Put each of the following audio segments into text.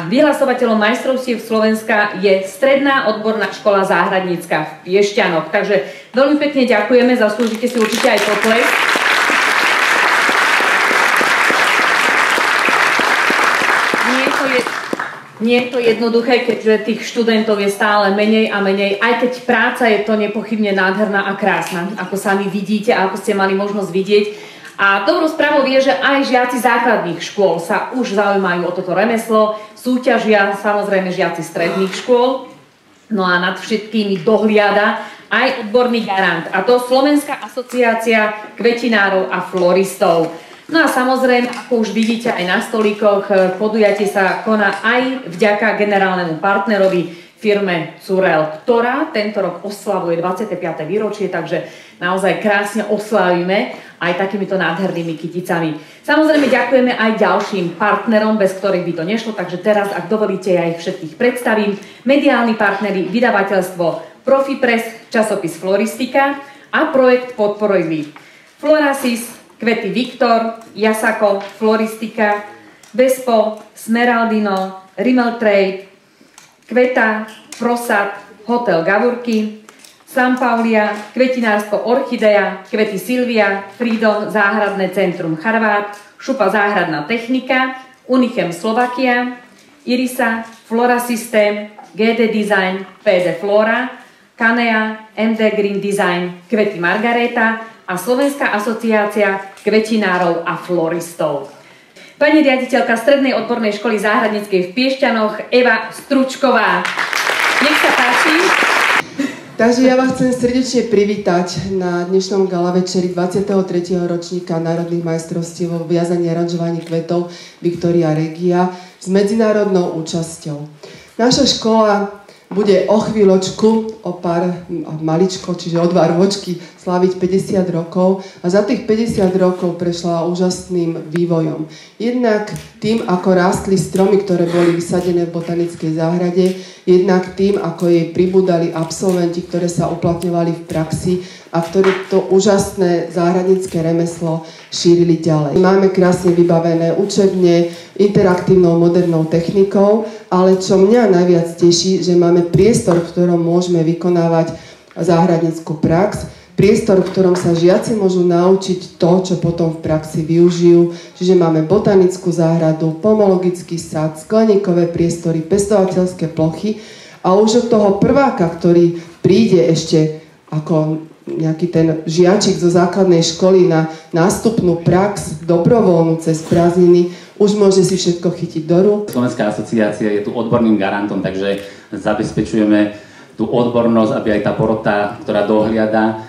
Vyhlasovateľom majstrovstiev Slovenska je Stredná odborná škola záhradnícka v Piešťanoch. Takže veľmi pekne ďakujeme, zaslúžite si určite aj potlesk. Nie je to jednoduché, keďže tých študentov je stále menej a menej, aj keď práca je to nepochybne nádherná a krásna, ako sami vidíte a ako ste mali možnosť vidieť. A dobrou správou je, že aj žiaci základných škôl sa už zaujímajú o toto remeslo, súťažia samozrejme žiaci stredných škôl, no a nad všetkými dohliada aj odborný garant, a to Slovenská asociácia kvetinárov a floristov. No a samozrejme, ako už vidíte aj na stolíkoch, podujatie sa koná aj vďaka generálnemu partnerovi firme Curel, ktorá tento rok oslavuje 25. výročie, takže naozaj krásne oslavíme aj takýmito nádhernými kyticami. Samozrejme ďakujeme aj ďalším partnerom, bez ktorých by to nešlo, takže teraz, ak dovolíte, ja ich všetkých predstavím. Mediálni partneri, vydavateľstvo Profipress, časopis Floristika a projekt podporili Florasis, Kvety Viktor, Jasako, Floristika, Vespo, Smeraldino, Rimmel Trade, Kveta, Prosad, Hotel Gavurky, San Paulia, Kvetinárstvo Orchidea, Kvety Silvia, Freedom, Záhradné centrum Charvát, Šupa Záhradná technika, Unichem Slovakia, Irisa, Flora System, GD Design, PD Flora, Kanea, MD Green Design, Kvety Margareta a Slovenská asociácia kvetinárov a floristov. Pani riaditeľka Strednej odbornej školy záhradníckej v Piešťanoch, Eva Stručková. Nech sa páči. Takže ja vás chcem srdečne privítať na dnešnom gala večeri 23. ročníka Národných majstrovstiev vo viazaní a aranžovaní kvetov Viktoria Regia s medzinárodnou účasťou. Naša škola bude o chvíľočku, o pár maličko, čiže o 2 ročky sláviť 50 rokov a za tých 50 rokov prešla úžasným vývojom. Jednak tým, ako rástli stromy, ktoré boli vysadené v botanickej záhrade, jednak tým, ako jej pribúdali absolventi, ktoré sa uplatňovali v praxi a ktorí to úžasné záhradnícke remeslo šírili ďalej. Máme krásne vybavené učebne, interaktívnou modernou technikou, ale čo mňa najviac teší, že máme priestor, v ktorom môžeme vykonávať záhradnícku prax, priestor, v ktorom sa žiaci môžu naučiť to, čo potom v praxi využijú. Čiže máme botanickú záhradu, pomologický sad, skleníkové priestory, pestovateľské plochy a už od toho prváka, ktorý príde ešte ako nejaký ten žiačik zo základnej školy na nástupnú prax dobrovoľnú cez prázdniny, už môže si všetko chytiť do rúk. Slovenská asociácia je tu odborným garantom, takže zabezpečujeme tú odbornosť, aby aj tá porota, ktorá dohliada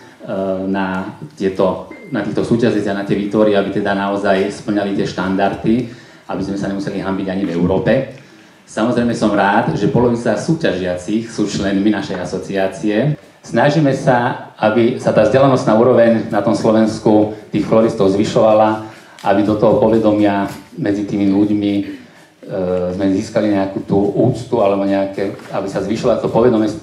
na týchto súťažiach a na tie výtvory, aby teda naozaj splňali tie štandardy, aby sme sa nemuseli hanbiť ani v Európe. Samozrejme som rád, že polovica súťažiacich sú členmi našej asociácie. Snažíme sa, aby sa tá vzdelanostná úroveň na tom Slovensku tých floristov zvyšovala, aby do toho povedomia medzi tými ľuďmi sme získali nejakú tú úctu, alebo aby sa zvyšovalo to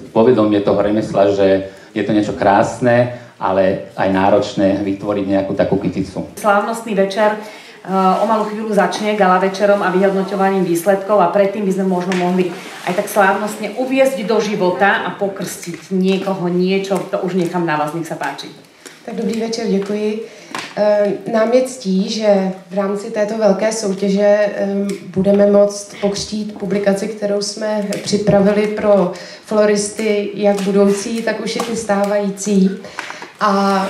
povedomie toho remesla, že je to niečo krásne, ale aj náročné vytvoriť nejakú takú kyticu. Slávnostný večer o malú chvíľu začne gala večerom a vyhodnoťovaním výsledkov a predtým by sme možno mohli aj tak slávnostne uviesť do života a pokrstiť niekoho niečo, to už nechám na vás, nech sa páči. Tak dobrý večer, děkuji. Nám je ctí, že v rámci této velké soutěže budeme moct pokřtít publikaci, kterou jsme připravili pro floristy, jak budoucí, tak už i ty stávající. A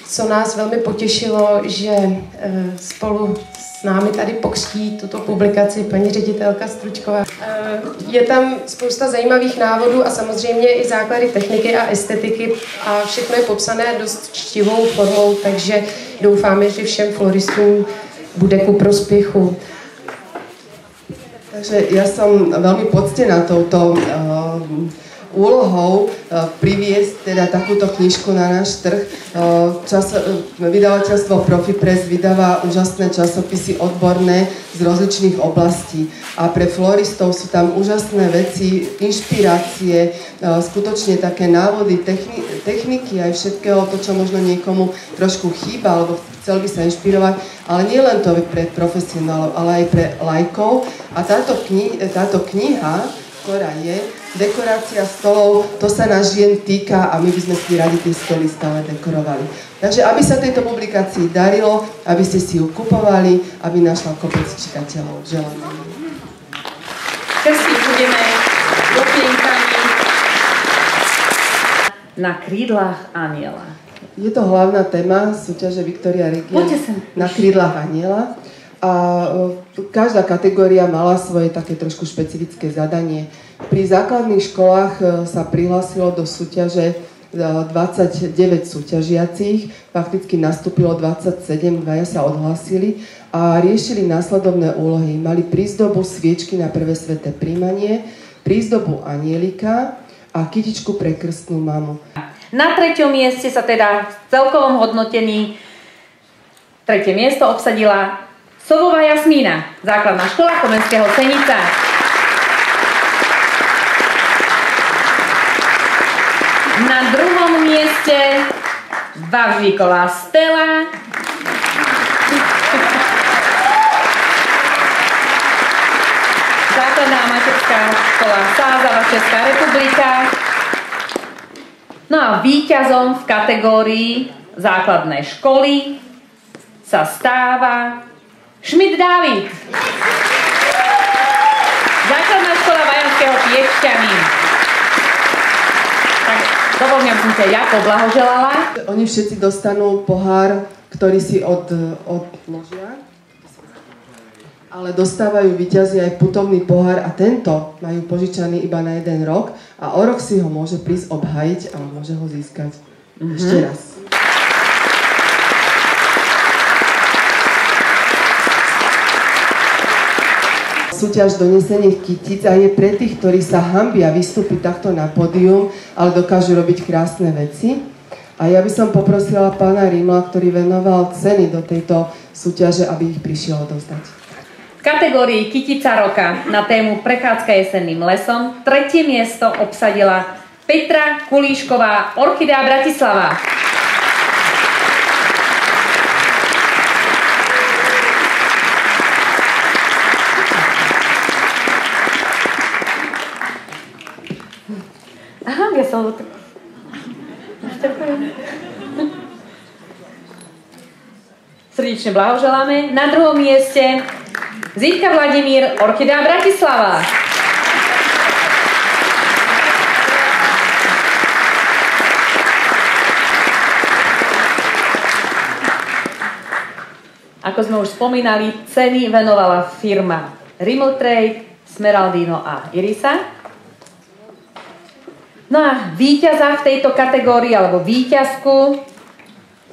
co nás velmi potěšilo, že spolu s námi tady pokřtí tuto publikaci paní ředitelka Stručková. Je tam spousta zajímavých návodů a samozřejmě i základy techniky a estetiky a všechno je popsané dost čtivou formou, takže doufáme, že všem floristům bude ku prospěchu. Takže ja som veľmi poctená touto úlohou priviesť teda takúto knižku na náš trh. Vydavateľstvo Profipress vydáva úžasné časopisy odborné z rozličných oblastí a pre floristov sú tam úžasné veci, inšpirácie, skutočne také návody, techniky aj všetkého to, čo možno niekomu trošku chýba alebo chcel by sa inšpirovať, ale nie len to pre profesionálov, ale aj pre laikov. A táto kniha, ktorá je dekorácia stolov, to sa nás žien týka a my by sme si radi tie stoly stále dekorovali. Takže aby sa tejto publikácii darilo, aby ste si ju kupovali, aby našla kopec čitateľov. Želám. Krstiť budeme dopienkami na krídlach aniela. Je to hlavná téma súťaže Viktoria Regia na krídlach aniela. A každá kategória mala svoje také trošku špecifické zadanie. Pri základných školách sa prihlásilo do súťaže 29 súťažiacich, fakticky nastúpilo 27, dvaja sa odhlásili a riešili následovné úlohy. Mali prízdobu sviečky na prvé sväté príjmanie, prízdobu anielika a kytičku pre krstnú mamu. Na 3. mieste sa teda v celkovom hodnotení 3. miesto obsadila Sovová Jasmína, základná škola Komenského Senica. Na 2. mieste Bavžíková Stela. Základná materská škola Sázava, Česká republika. No a víťazom v kategórii základné školy sa stáva Šmit Dávid. Základná škola Vajanského Piešťany. Tak dovoľne, aby som ťa ja poblahoželala. Oni všetci dostanú pohár, ktorý si odložia, ale dostávajú víťazi aj putovný pohár a tento majú požičaný iba na 1 rok a o rok si ho môže prísť obhajiť a môže ho získať ešte raz. Súťaž donesených kytíc a je pre tých, ktorí sa hanbia vystúpiť takto na pódium, ale dokážu robiť krásne veci. A ja by som poprosila pána Rímla, ktorý venoval ceny do tejto súťaže, aby ich prišiel odovzdať. V kategórii Kytica roka na tému Prechádzka jesenným lesom 3. miesto obsadila Petra Kulíšková, Orchidea Bratislava. Aha, ja som to tak... Srdečne blahoželáme. Na 2. mieste Zítka Vladimír, Orchidea Bratislava. Ako sme už spomínali, ceny venovala firma Rimmel Trade, Smeraldino a Irisa. No a víťaza v tejto kategórii, alebo víťazku,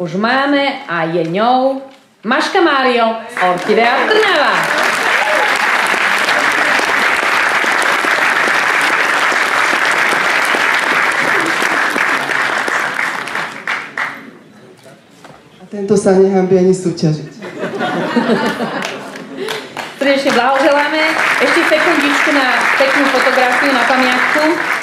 už máme a je ňou Maška Mário, Orchidea Trnava. A tento sa nehanbí ani súťažiť. Srdečne blahoželáme. Ešte sekundičku na peknú fotografiu na pamiatku.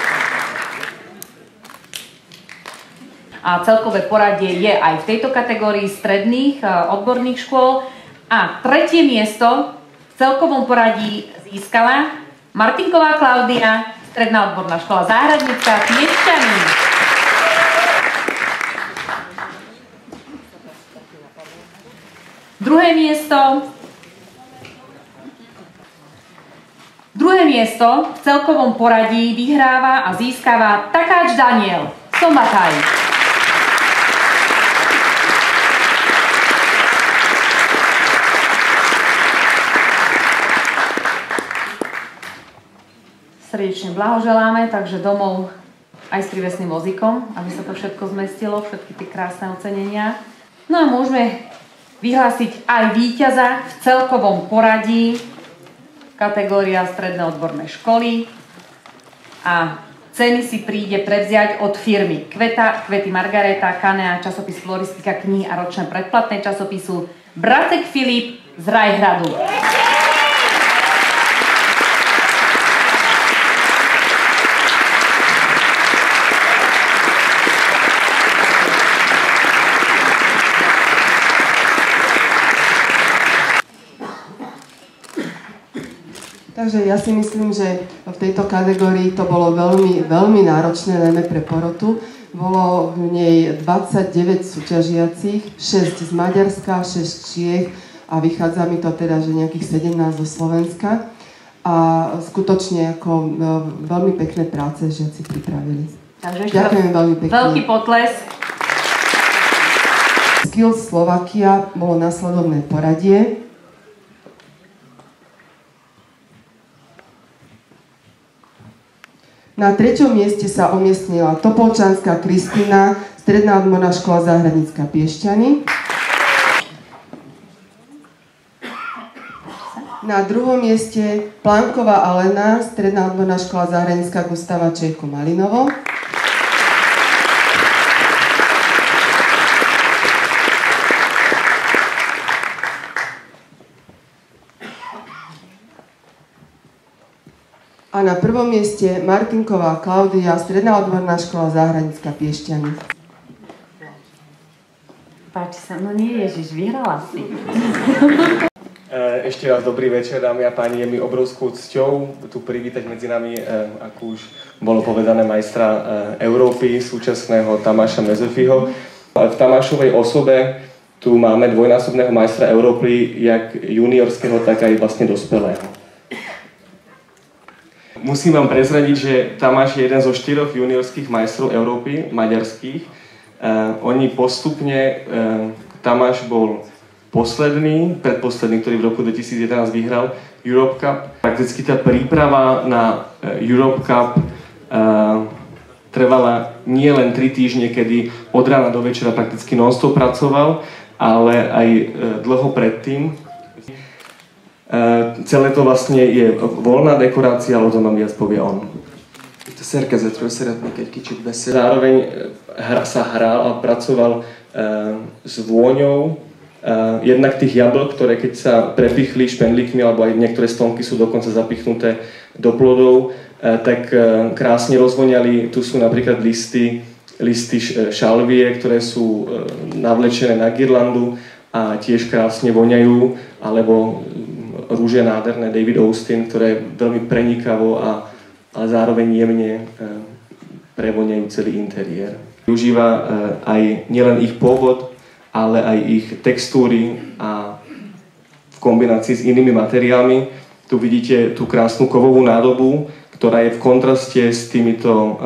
A celkové poradie je aj v tejto kategórii stredných odborných škôl. A 3. miesto v celkovom poradí získala Martinková Klaudia, stredná odborná škola Záhradnícka Piešťany. Druhé miesto v celkovom poradí vyhráva a získava Takáč Daniel, Sombataj. Srdečne blahoželáme, takže domov aj s prívesným vozíkom, aby sa to všetko zmestilo, všetky tie krásne ocenenia. No a môžeme vyhlásiť aj víťaza v celkovom poradí, kategória stredné odborné školy. A ceny si príde prevziať od firmy Kvety Margareta, Kanea, časopis Floristika, knihy a ročné predplatné časopisu Bracek Filip z Rajhradu. Takže ja si myslím, že v tejto kategórii to bolo veľmi, veľmi náročné, najmä pre porotu. Bolo v nej 29 súťažiacich, 6 z Maďarska, 6 Čiech a vychádza mi to teda, že nejakých 17 zo Slovenska. A skutočne ako veľmi pekné práce žiaci pripravili. Takže ďakujem veľmi pekne. Veľký potlesk. Skills Slovakia bolo nasledovné poradie. Na 3. mieste sa umiestnila Topolčanská Kristína, stredná odborná škola Záhradnícka Piešťany. Na druhom mieste Plánková Alena, Stredná odborná škola Zahradnícka Gustava Čejko Malinovo. A na prvom mieste Martinková Klaudia, Stredná odborná škola Zahradnícka Piešťany. Páči sa, no nie, Ježiš, vyhrala si. Ešte raz dobrý večer, dámy a páni, je mi obrovskou cťou tu privítať medzi nami, ako už bolo povedané, majstra Európy, súčasného Tamáša Mezefiho. V Tamášovej osobe tu máme dvojnásobného majstra Európy, jak juniorského, tak aj vlastne dospelého. Musím vám prezradiť, že Tamáš je jeden zo 4 juniorských majstrov Európy, maďarských. Oni postupne, Tamáš bol predposledný, ktorý v roku 2011 vyhral Europe Cup. Prakticky tá príprava na Europe Cup trvala nie len 3 týždne, kedy od rána do večera prakticky non-stop pracoval, ale aj dlho predtým. Celé to vlastne je voľná dekorácia, ale o tom vám viac povie on. A szerkezetről szeretnék egy kicsit beszélni. Zároveň sa hral a pracoval s vôňou jednak tých jablk, ktoré keď sa prepichli špendlíkmi, alebo aj niektoré stonky sú dokonca zapichnuté do plodov, tak krásne rozvoňali. Tu sú napríklad listy šalvie, ktoré sú navlečené na girlandu a tiež krásne voňajú, alebo rúže nádherné David Austin, ktoré veľmi prenikavo ale zároveň jemne prevoňajú celý interiér. Využíva aj nielen ich pôvod, ale aj ich textúry a v kombinácii s inými materiálmi. Tu vidíte tú krásnu kovovú nádobu, ktorá je v kontraste s týmito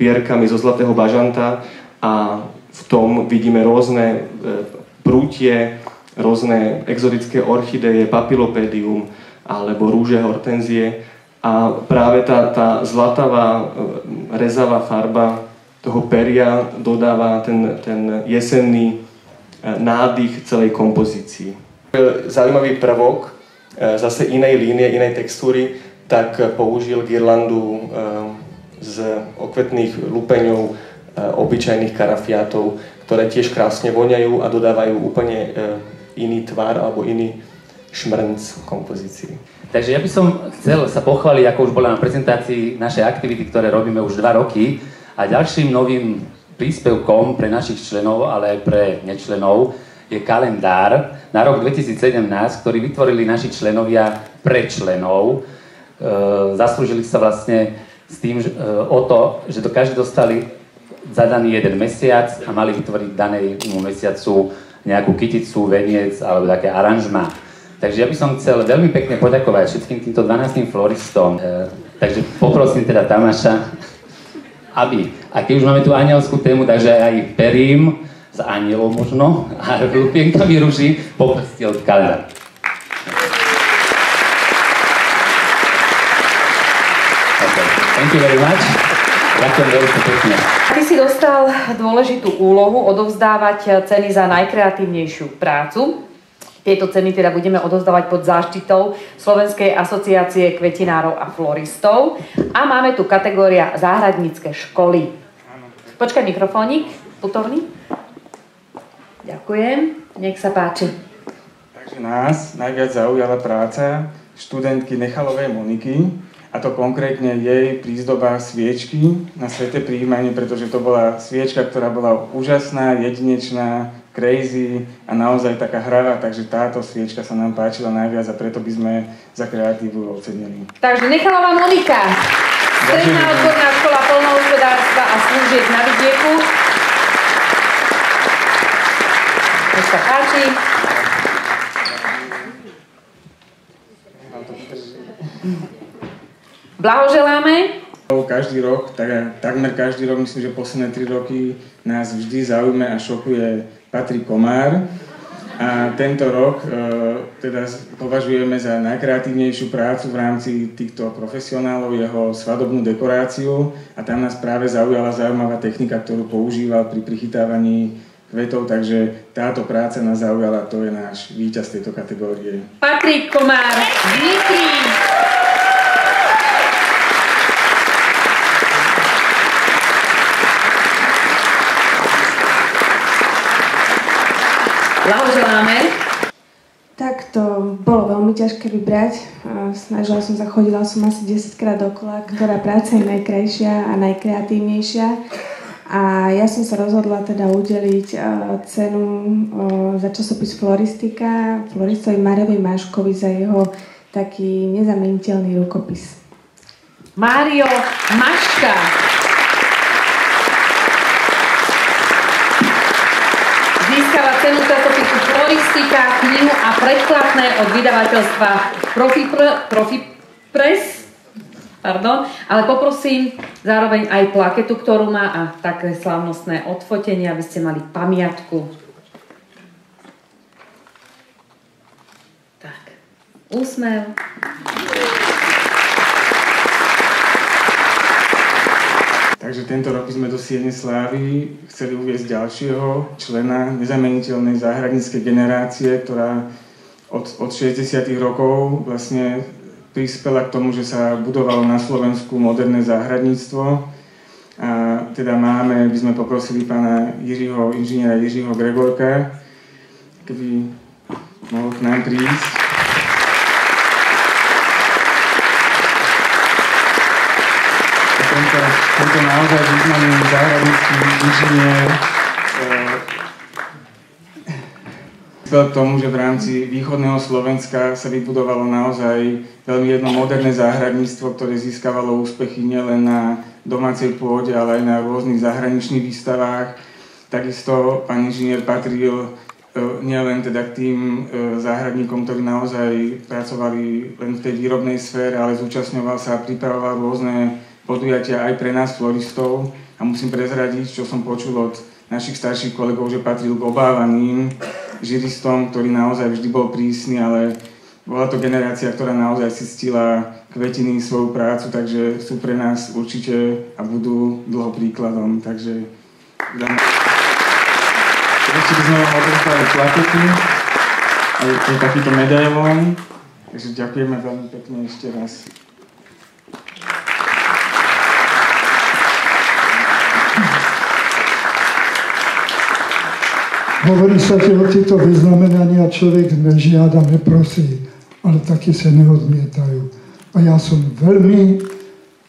pierkami zo zlatého bažanta a v tom vidíme rôzne prútie, rôzne exotické orchideje, papilopédium alebo rúže hortenzie a práve tá zlatavá, rezavá farba toho peria dodáva ten jesenný nádych celej kompozícii. Zaujímavý prvok zase inej línie, inej textúry, tak použil girlandu z okvetných lupeňov obyčajných karafiátov, ktoré tiež krásne voňajú a dodávajú úplne iný tvar alebo iný šmrnc kompozícii. Takže ja by som chcel sa pochváliť, ako už bola na prezentácii našej aktivity, ktoré robíme už 2 roky a ďalším novým príspevkom pre našich členov, ale aj pre nečlenov je kalendár na rok 2017, ktorý vytvorili naši členovia pre členov. Zaslúžili sa vlastne s tým o to, že to každý dostali zadaný jeden mesiac a mali vytvoriť danému mesiacu nejakú kyticu, veniec alebo také aranžma. Takže ja by som chcel veľmi pekne poďakovať všetkým týmto 12 floristom. Takže poprosím teda Tamáša, aby, a keď už máme tú anielskú tému, takže aj perím s anielom možno a lupienkami ruží poprstil kalendár. Okay. Thank you very much. Ďakujem veľmi pekne. Ty si dostal dôležitú úlohu odovzdávať ceny za najkreatívnejšiu prácu. Tieto ceny teda budeme odovzdávať pod záštitou Slovenskej asociácie kvetinárov a floristov. A máme tu kategória záhradnícke školy. Počkaj, mikrofónik, putovný. Ďakujem, nech sa páči. Takže nás najviac zaujala práca študentky Nechalovej Moniky, a to konkrétne jej prízdoba sviečky na sväté prijímanie, pretože to bola sviečka, ktorá bola úžasná, jedinečná, crazy a naozaj taká hravá, takže táto sviečka sa nám páčila najviac a preto by sme za kreatívu ocenili. Takže Nechalová Monika, Stredná odborná škola poľnohospodárstva a služieb na vidieku. Nech sa páči. Blahoželáme. Každý rok, takmer každý rok, myslím, že posledné 3 roky nás vždy zaujíma a šokuje Patrik Komár. A tento rok teda považujeme za najkreatívnejšiu prácu v rámci týchto profesionálov jeho svadobnú dekoráciu a tam nás práve zaujala zaujímavá technika, ktorú používal pri prichytávaní kvetov, takže táto práca nás zaujala, to je náš víťaz tejto kategórie. Patrik Komár z Nitry. Blahoželáme. Tak to bolo veľmi ťažké vybrať. Snažila som sa, chodila som asi 10-krát dokola, ktorá práca je najkrajšia a najkreatívnejšia. A ja som sa rozhodla teda udeliť cenu za časopis Floristika floristovi Márovi Máškovi za jeho taký nezameniteľný rukopis. Mário Maška. Získava cenu časopisu Floristika, knihu a predplatné od vydavateľstva Profipress. Ale poprosím zároveň aj plaketu, ktorú má a také slávnostné odfotenie, aby ste mali pamiatku. Tak, úsmev. Takže tento rok sme do Siene slávy chceli uviesť ďalšieho člena nezameniteľnej záhradníckej generácie, ktorá od 60. rokov vlastne prispela k tomu, že sa budovalo na Slovensku moderné záhradníctvo. A teda by sme poprosili pána inžiniera Jiřího Gregorka, keby mohol k nám prísť. Tento naozaj významný záhradnícky inžinier k tomu, že v rámci východného Slovenska sa vybudovalo naozaj veľmi jedno moderné záhradníctvo, ktoré získavalo úspechy nielen na domácej pôde, ale aj na rôznych zahraničných výstavách. Takisto pán inžinier patril nielen teda k tým záhradníkom, ktorí naozaj pracovali len v tej výrobnej sfére, ale zúčastňoval sa a pripravoval rôzne podujatia aj pre nás floristov. A musím prezradiť, čo som počul od našich starších kolegov, že patril k obávaným žiristom, ktorý naozaj vždy bol prísny, ale bola to generácia, ktorá naozaj si ctila kvetiny svoju prácu, takže sú pre nás určite a budú dlho príkladom. Takže ešte by sme vám odovzdali plaketu a je to takýto medailón, takže ďakujeme veľmi pekne ešte raz. Hovorí sa, že o tieto vyznamenania človek nežiada, neprosí, ale taky sa neodmietajú. A ja som veľmi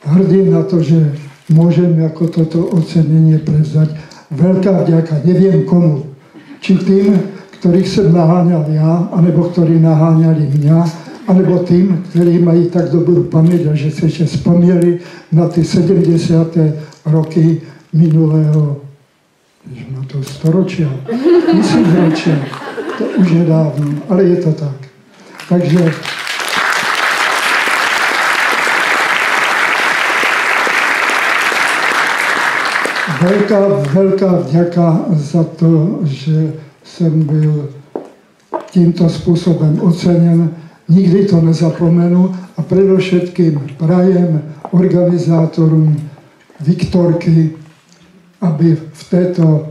hrdý na to, že môžem ako toto ocenenie prevzať. Veľká vďaka, neviem komu. Či tým, ktorých som naháňal ja, alebo ktorí naháňali mňa, alebo tým, ktorí majú tak dobrú pamäť a že sa ešte spomínali na tie 70. roky minulého na to storočia, tisícročia, to už je dávno, ale je to tak. Takže veľká vďaka za to, že som byl týmto spôsobom ocenený. Nikdy to nezapomenú a predovšetkým prajem organizátorom Viktorky, aby v této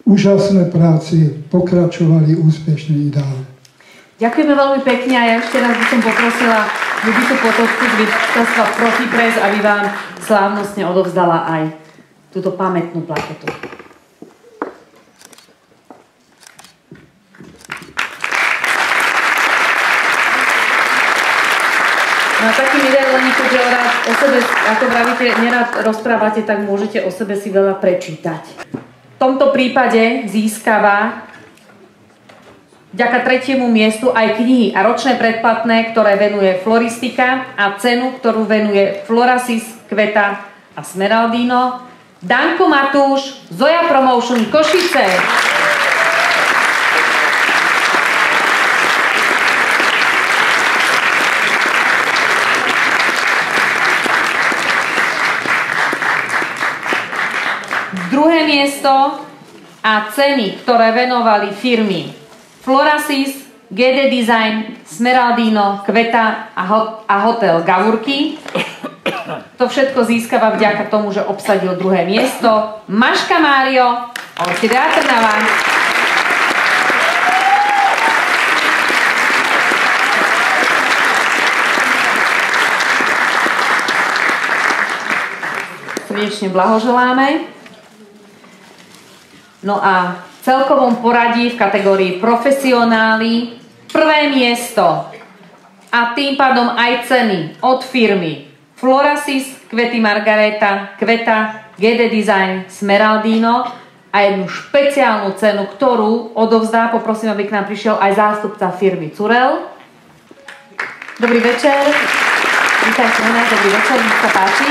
úžasnej práci pokračovali úspešne i dál. Ďakujeme veľmi pekne a ja ešte raz by som poprosila Juditu Potovskú z vydavateľstva Profipress, aby vám slávnostne odovzdala aj túto pamätnú plaketu. No taký medailónik, že o sebe, ako vravíte, nerad rozprávate, tak môžete o sebe si veľa prečítať. V tomto prípade získava vďaka tretiemu miestu aj knihy a ročné predplatné, ktoré venuje Floristika a cenu, ktorú venuje Florasis, Kveta a Smeraldino, Danko Matúš, Zoja Promotion Košice. Druhé miesto a ceny, ktoré venovali firmy Florasis, GD Design, Smeraldino, Kveta a hotel Gavurky. To všetko získava vďaka tomu, že obsadil druhé miesto Maška Mário, Orchidea Trnava. Srdečne blahoželáme. No a v celkovom poradí v kategórii profesionáli prvé miesto a tým pádom aj ceny od firmy Florasis, Kvety Margareta, Kveta, GD Design, Smeraldino a jednu špeciálnu cenu, ktorú odovzdá, poprosím, aby k nám prišiel aj zástupca firmy Curel. Dobrý večer. Vítajte u nás, dobrý večer, nech sa páči.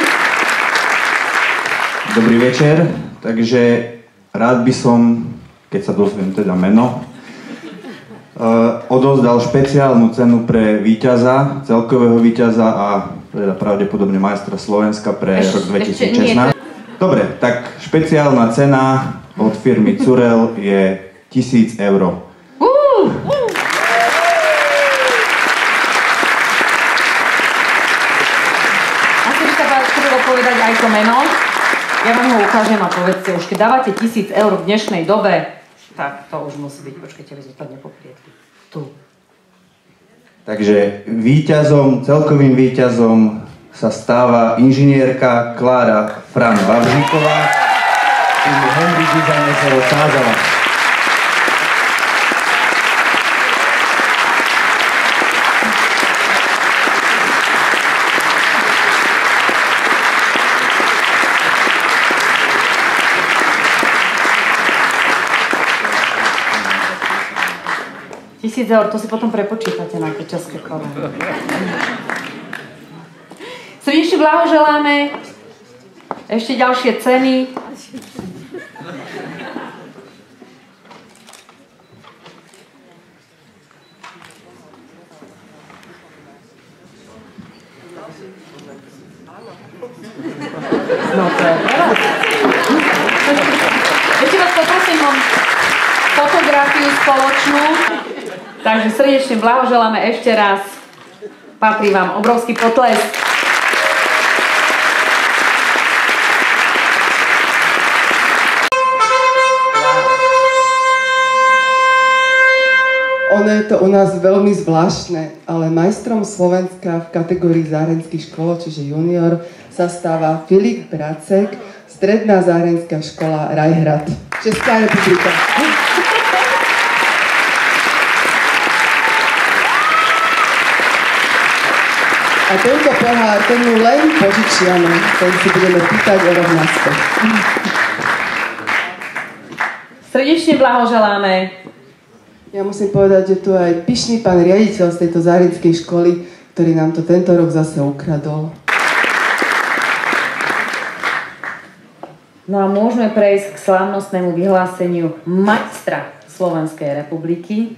Dobrý večer, takže rád by som, keď sa dozviem teda meno, odovzdal špeciálnu cenu pre víťaza, celkového víťaza a teda pravdepodobne majstra Slovenska pre rok 2016. Dobre, tak špeciálna cena od firmy Curel je 1000 eur. Povedať aj to meno. Ja vám ho ukážem a povedzte, už keď dávate 1000 eur v dnešnej dobe, tak to už musí byť, počkajte, vy zopadne po priedku. Tu. Takže celkovým víťazom sa stáva inžinierka Klára Fran Vavříková, ktorý Henry Design sa rozsázala. €1000, to si potom prepočítate na tie české korony. Srdečne blahoželáme. Ešte ďalšie ceny. No to je pravda. Ešte vás poprosím o fotografiu spoločnú. Takže srdečne blahoželáme ešte raz. Patrí vám obrovský potlesk. Ono je to u nás veľmi zvláštne, ale majstrom Slovenska v kategórii záhradských škôl, čiže junior, sa stáva Filip Bracek, Stredná záhradská škola Rajhrad, Česká republika. A tento pohár, ten mu len požičiame, ten si budeme pýtať o rok naspäť. Srdečne blahoželáme. Ja musím povedať, že tu je aj pyšný pán riaditeľ z tejto záhradskej školy, ktorý nám to tento rok zase ukradol. No a môžeme prejsť k slávnostnému vyhláseniu majstra Slovenskej republiky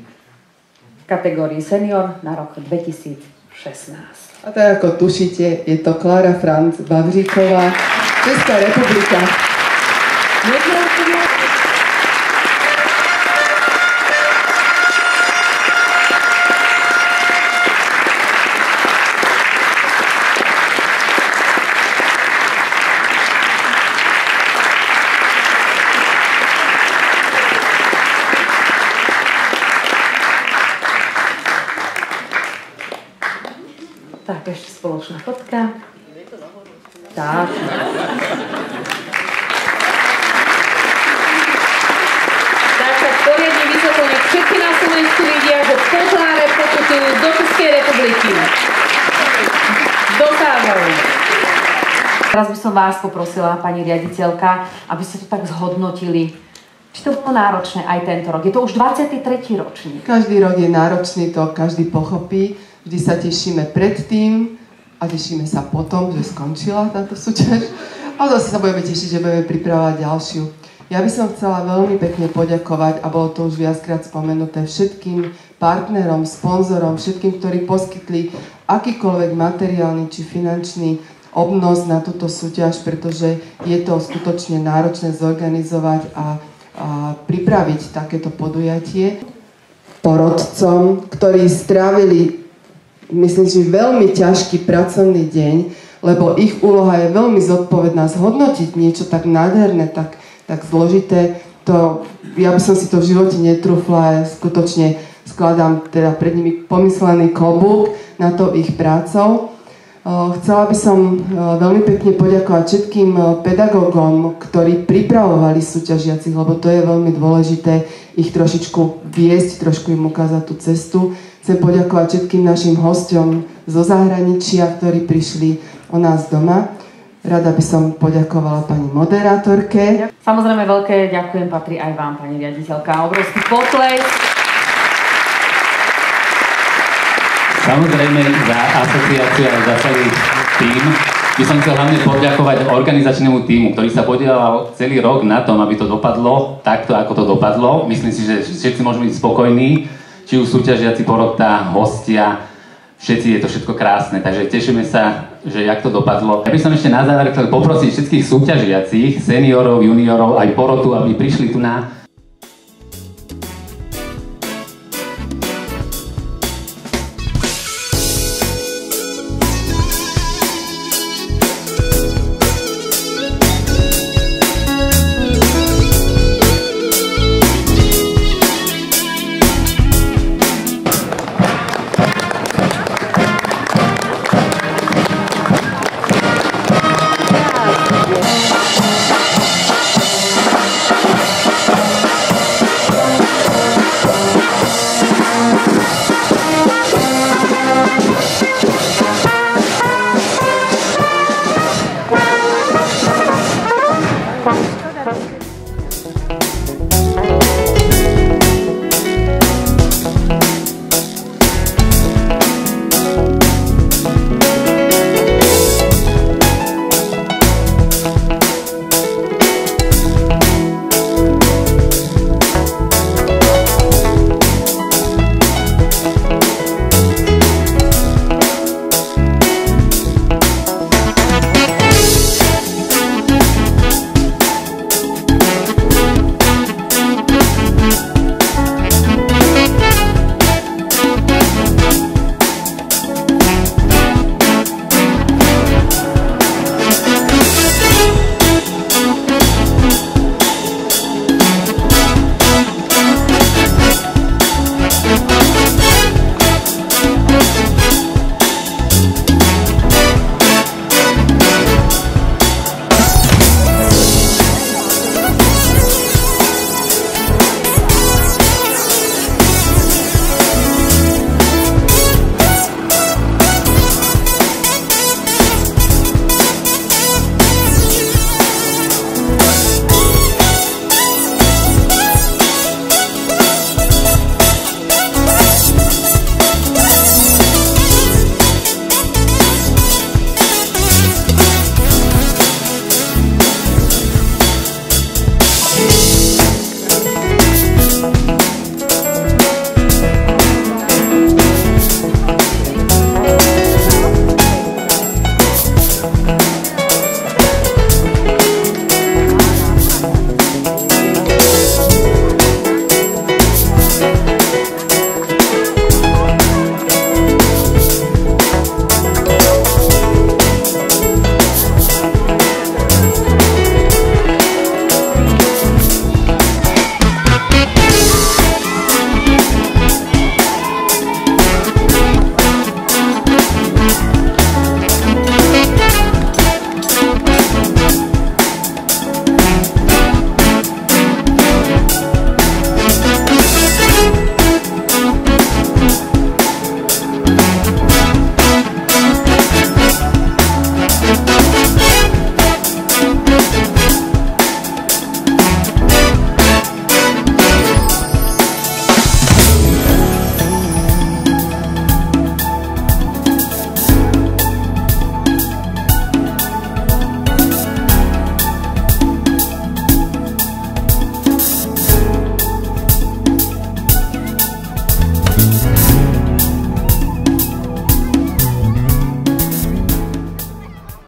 v kategórii senior na rok 2016. A tak ako tušíte, je to Klára Fran Vavříková, Česká republika. Tak, ešte spoločná fotka. Tak. Tak poriadne vysoko, nech všetci na Slovensku vidia, že požáre pokutujú do Českej republiky. Dosávajú. Teraz by som vás poprosila, pani riaditeľka, aby ste to tak zhodnotili. Či to bolo náročné aj tento rok? Je to už 23. ročník. Každý rok je náročný, to každý pochopí. Vždy sa tešíme predtým a tešíme sa potom, že skončila táto súťaž. A zase sa budeme tešiť, že budeme pripravovať ďalšiu. Ja by som chcela veľmi pekne poďakovať, a bolo to už viackrát spomenuté, všetkým partnerom, sponzorom, všetkým, ktorí poskytli akýkoľvek materiálny či finančný obnos na túto súťaž, pretože je to skutočne náročné zorganizovať a pripraviť takéto podujatie. Porodcom, ktorí strávili, myslím si, veľmi ťažký pracovný deň, lebo ich úloha je veľmi zodpovedná zhodnotiť niečo tak nádherné, tak zložité. Ja by som si to v živote netrúfla, ja skutočne skladám teda pred nimi pomyslený klobúk na to ich prácou. Chcela by som veľmi pekne poďakovať všetkým pedagógom, ktorí pripravovali súťažiacich, lebo to je veľmi dôležité ich trošičku viesť, trošku im ukázať tú cestu. Chcem poďakovať všetkým našim hosťom zo zahraničia, ktorí prišli u nás doma. Rada by som poďakovala pani moderátorke. Samozrejme veľké ďakujem patrí aj vám, pani riaditeľka. Obrovský potlesk. Samozrejme za asociáciu a za celý tým by som chcel hlavne poďakovať organizačnému tímu, ktorý sa podielal celý rok na tom, aby to dopadlo takto, ako to dopadlo. Myslím si, že všetci môžeme byť spokojní, či už súťažiaci, porota, hostia, všetci, je to všetko krásne, takže tešíme sa, že jak to dopadlo. Ja by som ešte na záver chcel poprosiť všetkých súťažiacich, seniorov, juniorov, aj porotu, aby prišli tu na